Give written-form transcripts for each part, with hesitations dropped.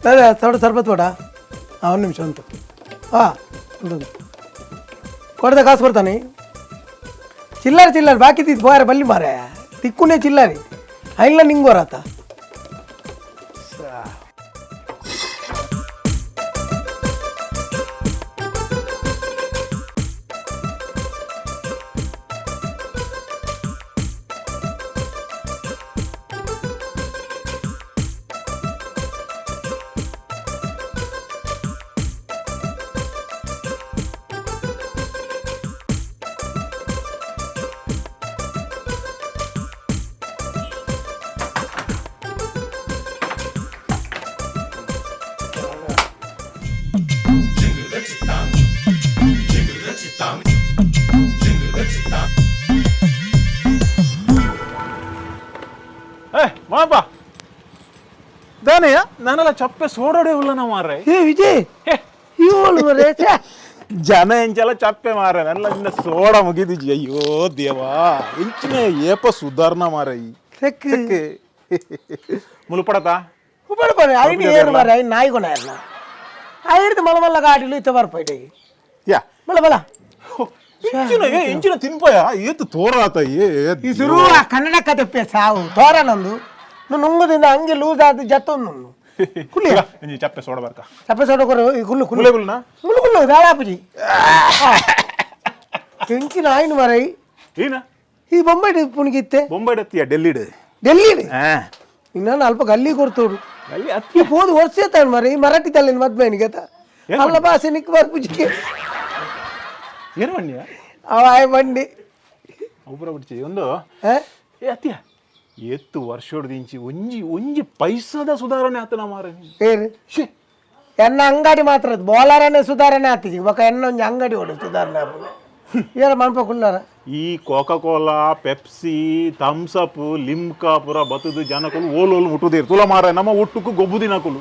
थोड़ा सरबत पड़ा ಒಂದು ನಿಮಿಷ ಉಂಟು ಉಂಟು ಕೊಡದೆ ಕಾಸು ಬರ್ತಾನೆ ಚಿಲ್ಲರ್ ಬಾಕಿ ತಿದ್ದು ಬಾರೆ ಬಲ್ಲಿ ಮಾರೆ ತಿಕ್ಕುನೇ ಚಿಲ್ಲರಿ ಐಲ್ಲ ನಿಂಗೋರಾತ Monappa, Danaya, Nanala Chappe Soda Ulana Mare. Hey, Vijay, you all were Jana and Jala Chappe Mare, and like the soda Mugidi, yo, Deva, Inchine Yepa Sudarna Mare. Mulupata? I didn't hear Mara, Naigona. I heard the Malamala Gadi with our party. Yeah, Malabala. ಇಂಚಿನ ತಿನ್ಪಯ ಏತು ತೋರಾತ ಇಸುರು ಕನ್ನಡ ಕತೆ ಪೇಸಾವು ತೋರನಂದು ನುಂಗದಿಂದ ಹಂಗೆ loose ಆದ ಜತ್ತೊಂದು Quli ಇಂಜಿ ಚಪ್ಪೆ soda ಬರ್ಕ ಚಪ್ಪೆ soda ಕೊರ Kullu ಕುಲ್ಲೆ ಕುಲ್ನ Kullu ದಾಳಾಪಜಿ ಕೆಂಚಿನ ಆಯ್ನು ಮರೈ ಏನ ಈ ಬೊಂಬೈ ಪುಣಿಗಿತ್ತೆ ಬೊಂಬೈ ಡತ್ತಿಯ ಡೆಲ್ಲಿಡ್ ಇನ್ನೊಂದು ಅಲ್ಪ ಗಲ್ಲಿ ಕೊಡ್ತೋಡು ಗಲ್ಲಿ ಅತ್ತಿ ಹೋದ ವರ್ಷ ತಾನು ಮರ ಈ ಮರಾಠಿ ತಲೆನ ಮದ್ಮೇನಿಗೆ ಅಲ್ಲ ಭಾಷೆ ನಿಕ್ ಬರ್ಪುಜಿಗೆ ಏನು ಬಣ್ಣಿಯ ಅವಾಯ ಬಂಡಿ ಒಬ್ಬರ ಬಿಡ್ಚಿ ಒಂದು ಅತ್ಯ ಎತ್ತು ವರ್ಷೋಡ್ದಿಂಚಿ ಒಂಜಿ ಪೈಸದ ಸುಧಾರಣೆ ಆತನ ಮಾರ ಏನು ಎನ್ನ ಅಂಗಡಿ ಮಾತ್ರ ಬೋಲಾರನೇ ಸುಧಾರಣೆ ಆತಿಜಿ ಬೊಕ ಎನ್ನ ಒಂಜಿ ಅಂಗಡಿ ಹೊಡು ಸುಧಾರಣೆ ಏನ ಮನ್ಪ ಕುಳ್ಳಾರ ಈ Coca Cola Pepsi thumbs up Limca ಪುರ ಬತ್ತದು ಜನಕುಲು ಓಲೋಲು ಮುಟ್ಟುದೇರು ತುಲ ಮಾರ ನಮ್ಮ ಒಟ್ಟುಕು ಗೊಬ್ಬು ದಿನಕುಲು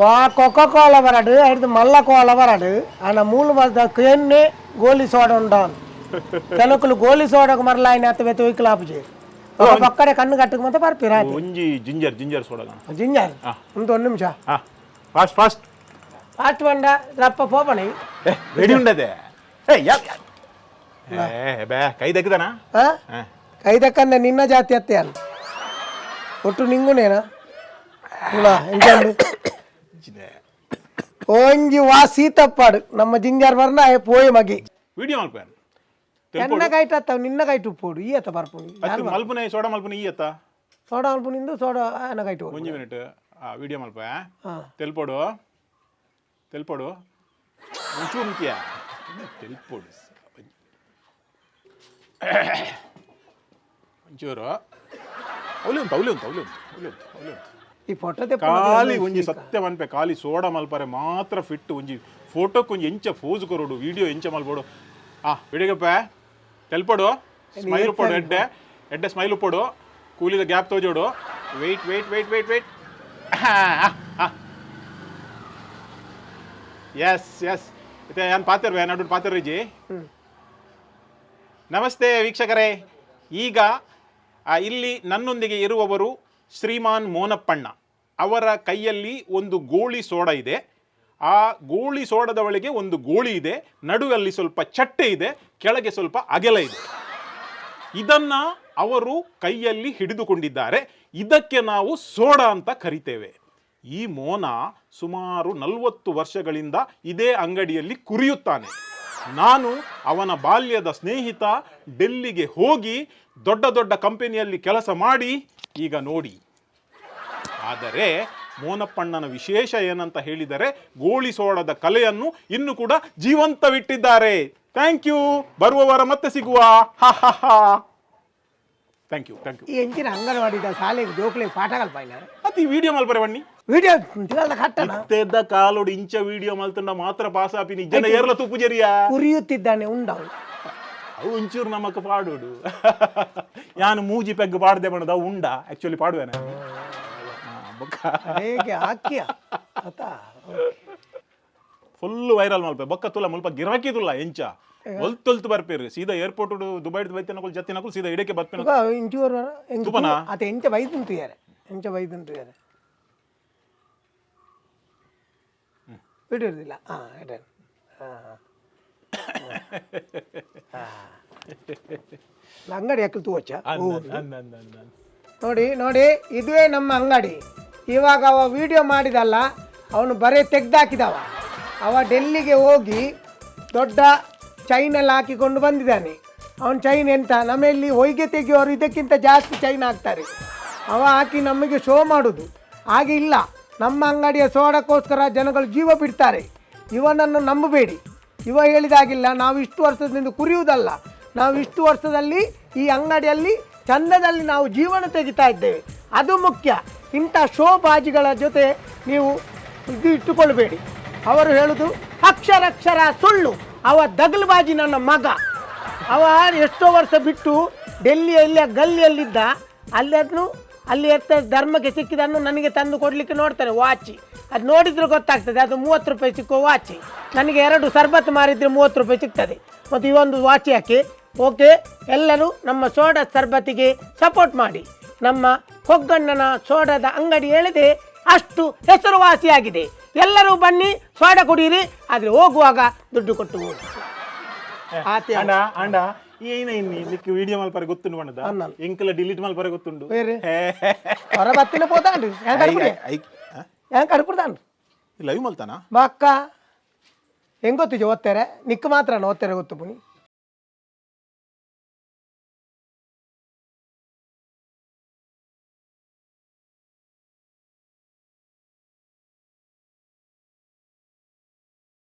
వా కోకోకోలా వరాడు అయితే మల్ల కోలా వరాడు ఆయన మూలు కేన్నే గోలీ సోడ ఉంటాను తెలకులు గోలీ సోడకు మరలా ఆయన ఎత్త వెత వెయ్యిలాపు చేయి ఒక పక్కడే కన్ను కట్టుకుమంటే పరిపిరా ಒಂಜಿ ಜಿಂಜರ್ ಸೋಡ జింజర్ ఇంత 1 నిమిష ಫಾಸ್ಟ್ ಬಂಡ ರಪ್ಪ ಪೋಪಣಿ ರೆಡಿ ఉండదే ಬೇ ಕೈ ದಕ್ಕದನಾ ಕೈ ದಕ್ಕನ್ನ ನಿನ್ನ ಜಾತಿ ಅತ್ತೆ ಅಲ್ಲ ಒಟ್ಟು ನಿಂಗುನೇನಾ ಒಂಜಿ ವಾ ಸೀತಪ್ಪಾಡು ನಮ್ಮ ಜಿಂಜಾರ್ ಬರ್ನ ಪೋಯಿ ಮಗಿ ವಿಡಿಯೋ ಮಲ್ಪೇನ್ ಎನ್ನ ಕೈಟ್ ಅತ್ತವ ನಿನ್ನ ಕೈಟ್ ಉಪ್ಪೋಡು ಈ ಅತ್ತ ಬರ್ಪುನಿ ಮಲ್ಪನೆ ಸೋಡಾ ಮಲ್ಪನೆ ಈ ಅತ್ತ ಸೋಡಾ ಮಲ್ಪನಿಂದು ಸೋಡಾ ಆನ ಕೈಟ್ ಒಂಜಿ ಮಿನಿಟ್ ವಿಡಿಯೋ ಮಲ್ಪ ತೆಲ್ಪೋಡು ಒಂಚೂರು ಮುಖ್ಯ ತೆಲ್ಪೋಡು ಒಂಚೂರು ಅವಲಿ ಉಂಟು ಈ ಫೋಟೋ ಖಾಲಿ ಒಂಜಿ ಸತ್ಯ ಮನ್ಪೆ ಖಾಲಿ ಸೋಡಾ ಮಲ್ಪರೆ ಮಾತ್ರ ಫಿಟ್ ಒಂಜಿ ಫೋಟೋಕ್ಕೆ ಒಂಜಿ ಎಂಚ ಫೋಸ್ ಕೊರೋಡು ವಿಡಿಯೋ ಎಂಚ ಮಲ್ಪೋಡು ವಿಡಿಯೋಗಪ್ಪ ತೆಲ್ಪೋಡು ಸ್ಮೈಲ್ ಉಪ್ಪೋಡು ಎಡ್ಡೆ ಸ್ಮೈಲ್ ಉಪ್ಪೋಡು ಕೂಲಿದ ಗ್ಯಾಪ್ ತೋಜೋಡು ವೆಯ್ಟ್ ಎಸ್ ಮತ್ತೆ ಏನು ಪಾತಿರ್ವೆ ನಡು ಪಾತಿರ್ಜಿ ನಮಸ್ತೆ ವೀಕ್ಷಕರೇ ಈಗ ಇಲ್ಲಿ ನನ್ನೊಂದಿಗೆ ಇರುವವರು ಶ್ರೀಮಾನ್ ಮೋನಪ್ಪಣ್ಣ ಅವರ ಕೈಯಲ್ಲಿ ಒಂದು ಗೋಳಿ ಸೋಡ ಇದೆ ಆ ಗೋಳಿ ಸೋಡದ ಒಳಗೆ ಒಂದು ಗೋಳಿ ಇದೆ ನಡುವಲ್ಲಿ ಸ್ವಲ್ಪ ಚಟ್ಟೆ ಇದೆ ಕೆಳಗೆ ಸ್ವಲ್ಪ ಅಗಲ ಇದೆ ಇದನ್ನ ಅವರು ಕೈಯಲ್ಲಿ ಹಿಡಿದುಕೊಂಡಿದ್ದಾರೆ ಇದಕ್ಕೆ ನಾವು ಸೋಡಾ ಅಂತ ಕರಿತೇವೆ ಈ ಮೋನ ಸುಮಾರು 40 ವರ್ಷಗಳಿಂದ ಇದೇ ಅಂಗಡಿಯಲ್ಲಿ ಕುರಿಯುತ್ತಾನೆ ನಾನು ಅವನ ಬಾಲ್ಯದ ಸ್ನೇಹಿತ ಡೆಲ್ಲಿಗೆ ಹೋಗಿ ದೊಡ್ಡ ಕಂಪನಿಯಲ್ಲಿ ಕೆಲಸ ಮಾಡಿ ಈಗ ನೋಡಿ ಆದರೆ ಮೋನಪ್ಪಣ್ಣನ ವಿಶೇಷ ಏನಂತ ಹೇಳಿದರೆ ಗೋಳಿ ಸೋಡದ ಕಲೆಯನ್ನು ಇನ್ನೂ ಕೂಡ ಜೀವಂತವಿಟ್ಟಿದ್ದಾರೆ ಥ್ಯಾಂಕ್ ಯು ಬರುವವರ ಮತ್ತೆ ಸಿಗುವ ಥ್ಯಾಂಕ್ ಯು ಈ ಎಂಚಿನ ಅಂಗನವಾಡಿದ ಶಾಲೆಗೆ ಜೋಕ್ಲೆ ಪಾಠಗಳು ಪಾಯಿಲ್ಲ ಅದು ಈ ವಿಡಿಯೋ ಮಲ್ಪರೆ ಬನ್ನಿ ವಿಡಿಯೋ ಕಟ್ಟದ ಕಾಲೋಡು ಇಂಚ ವಿಡಿಯೋ ಮಲ್ತಂಡ ಮಾತ್ರ ಪಾಸ್ ಆಪಿನಿ ಜನ ಏರ್ಲ ತುಪ್ಪು ಜರಿಯಾ ಕುರಿಯುತ್ತಿದ್ದಾನೆ ಉಂಡವು ಅವು ಒಂಚೂರು ನಮಕ್ ಪಾಡೋಡು ನಾನು ಮೂಜಿ ಪೆಗ್ ಪಾಡ್ದೆ ಮಾಡೋದು ಅವು ಉಂಡ ಆಕ್ಚುಲಿ ಪಾಡುವೆ ನಾನು ಫುಲ್ ವೈರಲ್ ಮಲ್ಪೆ ಬೊಕ್ಕ ತುಲ ಮುಲ್ಪ ಗಿರಾಕಿ ತುಲ್ಲ ಎಂಚ ಒಲ್ತೊಲ್ತು ಬರ್ಪೇರು ಸೀದಾ ಏರ್ಪೋರ್ಟ್ ದುಬೈ ಬೈತನಕುಲ್ ಜತ್ತಿನಕುಲ್ ಸೀದಾ ಇಡಕ್ಕೆ ಬರ್ಪೇನು ತುಪನ ಅತ ಎಂಚ ಬೈದುಂಟು ಯಾರೆ ವಿಡಿಯೋ ಇರೋದಿಲ್ಲ ಹಾಂ ಹಾಂ ಅಂಗಡಿ ಹಾಕಲ್ ತೂವಚ್ಚ ನೋಡಿ ನೋಡಿ ಇದುವೇ ನಮ್ಮ ಅಂಗಡಿ. ಇವಾಗ ಅವ ವಿಡಿಯೋ ಮಾಡಿದಲ್ಲ ಅವನು ಬರೀ ತೆಗ್ದಾಕಿದವ. ಅವ ಡೆಲ್ಲಿಗೆ ಹೋಗಿ ದೊಡ್ಡ ಚೈನಲ್ಲಿ ಹಾಕಿಕೊಂಡು ಬಂದಿದ್ದಾನೆ. ಅವನ ಚೈನ್ ಎಂತ ನಮ್ಮಲ್ಲಿ ಹೊಯ್ಗೆ ತೆಗೆಯೋರು ಇದಕ್ಕಿಂತ ಜಾಸ್ತಿ ಚೈನ್ ಹಾಕ್ತಾರೆ. ಅವ ಹಾಕಿ ನಮಗೆ ಶೋ ಮಾಡೋದು ಹಾಗೆ ಇಲ್ಲ. ನಮ್ಮ ಅಂಗಡಿಯ ಸೋಡಕ್ಕೋಸ್ಕರ ಜನಗಳು ಜೀವ ಬಿಡ್ತಾರೆ. ಇವನನ್ನು ನಂಬಬೇಡಿ. ಇವ ಹೇಳಿದಾಗಿಲ್ಲ ನಾವು ಇಷ್ಟು ವರ್ಷದಿಂದ ಕುರಿಯುವುದಲ್ಲ, ನಾವು ಇಷ್ಟು ವರ್ಷದಲ್ಲಿ ಈ ಅಂಗಡಿಯಲ್ಲಿ ಚಂದದಲ್ಲಿ ನಾವು ಜೀವನ ತೆಗಿತಾ ಇದ್ದೇವೆ, ಅದು ಮುಖ್ಯ. ಇಂಥ ಶೋ ಬಾಜಿಗಳ ಜೊತೆ ನೀವು ಇದು ಇಟ್ಟುಕೊಳ್ಬೇಡಿ. ಅವರು ಹೇಳುದು ಅಕ್ಷರಕ್ಷರ ಸುಳ್ಳು. ಅವ ದಗಲ್ಬಾಜಿ ನನ್ನ ಮಗ. ಅವ ಎಷ್ಟೋ ವರ್ಷ ಬಿಟ್ಟು ಡೆಲ್ಲಿಯಲ್ಲಿ ಗಲ್ಲಿಯಲ್ಲಿದ್ದ, ಅಲ್ಲಿ ಧರ್ಮಕ್ಕೆ ಸಿಕ್ಕಿದನ್ನು ನನಗೆ ತಂದು ಕೊಡಲಿಕ್ಕೆ ನೋಡ್ತಾನೆ ವಾಚಿ. ಅದು ನೋಡಿದ್ರೆ ಗೊತ್ತಾಗ್ತದೆ ಅದು 30 ರೂಪಾಯಿ ಸಿಕ್ಕೋ ವಾಚಿ. ನನಗೆ 2 ಸರ್ಬತ್ತು ಮಾರಿದರೆ 30 ರೂಪಾಯಿ ಸಿಗ್ತದೆ. ಮತ್ತು ಈ ಒಂದು ವಾಚಿ ಹಾಕಿ ಓಕೆ. ಎಲ್ಲರೂ ನಮ್ಮ ಸೋಡಾ ಸರ್ಬತ್ತಿಗೆ ಸಪೋರ್ಟ್ ಮಾಡಿ. ನಮ್ಮ ಹೊಗ್ಗಣ್ಣನ ಸೋಡಾದ ಅಂಗಡಿ ಹೇಳಿದೆ ಅಷ್ಟು ಹೆಸರುವಾಸಿಯಾಗಿದೆ. ಎಲ್ಲರೂ ಬನ್ನಿ ಸೋಡಾ ಕುಡೀರಿ, ಆದರೆ ಹೋಗುವಾಗ ದುಡ್ಡು ಕೊಟ್ಟು ಹೋಗಿ. ಅಂಡ ಏನಿಕ್ಕೆ ವಿಡಿಯೋ ಮಲ್ಪರೆ ಗೊತ್ತುಂಡು ಬಣ್ಣದ ಎಂಕಲ ಡಿಲೀಟ್ ಮಲ್ಪರೆ ಗೊತ್ತುಂಡು ಹೊರ ಬತ್ತಿನ ಪೋತಾನ್ರಿ ಹೆಂಗ್ ಕಡ್ಬಿಡ್ತಾನ್ರಿ ಲೈವ್ ಮಲ್ತಾನ ಬಾ ಅಕ್ಕ ಹೆಂಗ್ ಗೊತ್ತಿಜ ಓದ್ತಾರೆ ನಿಕ್ಕ ಮಾತ್ರ ಓದ್ತಾರೆ ಗೊತ್ತು ಪುನಿ